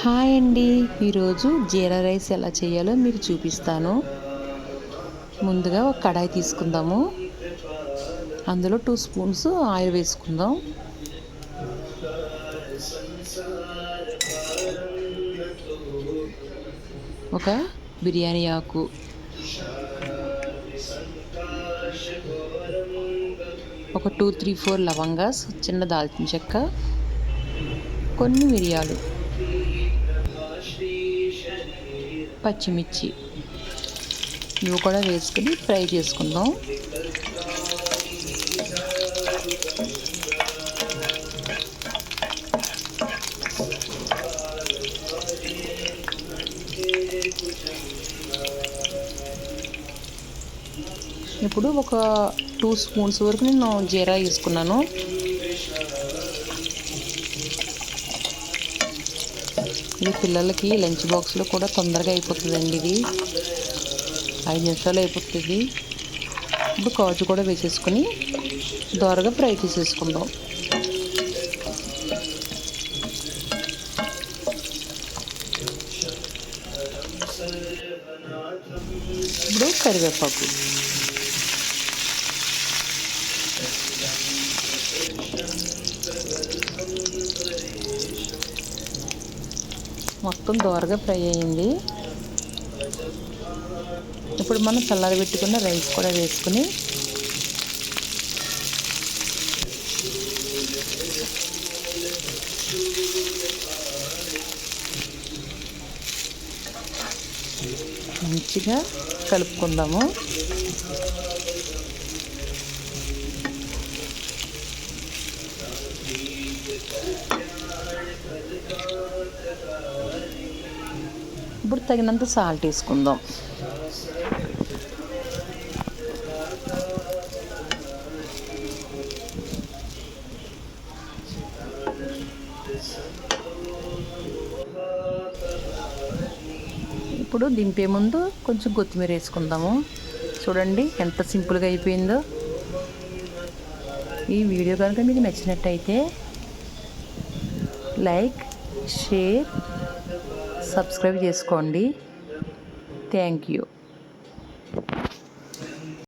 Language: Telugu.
హాయ్ అండి. ఈరోజు జీరా రైస్ ఎలా చేయాలో మీకు చూపిస్తాను. ముందుగా ఒక కడాయి తీసుకుందాము. అందులో 2 స్పూన్స్ ఆయిల్ వేసుకుందాం. ఒక బిర్యానీ ఆకు, ఒక 2, 3, 4 లవంగాస్, చిన్న దాల్చిన చెక్క, కొన్ని మిరియాలు, పచ్చిమిర్చి ఇవి కూడా వేసుకుని ఫ్రై చేసుకుందాం. ఇప్పుడు ఒక 2 స్పూన్స్ వరకు నేను జీరా వేసుకున్నాను. ఇది పిల్లలకి లంచ్ బాక్స్లో కూడా తొందరగా అయిపోతుందండి. ఇది 5 నిమిషాలు అయిపోతుంది. ఇప్పుడు కాజు కూడా వేసేసుకొని దోరగా ఫ్రై చేసేసుకుందాం. ఇప్పుడు కరివేపాకు, మొత్తం దోరగా ఫ్రై అయ్యింది. ఇప్పుడు మనం చల్లారబెట్టుకున్న రైస్ కూడా వేసుకుని మంచిగా కలుపుకుందాము. ఇప్పుడు తగినంత సాల్ట్ వేసుకుందాం. ఇప్పుడు దింపే ముందు కొంచెం కొత్తిమీర వేసుకుందాము. చూడండి ఎంత సింపుల్గా అయిపోయిందో. ఈ వీడియో కనుక మీకు నచ్చినట్టయితే లైక్, షేర్, సబ్స్క్రైబ్ చేసుకోండి. Thank you.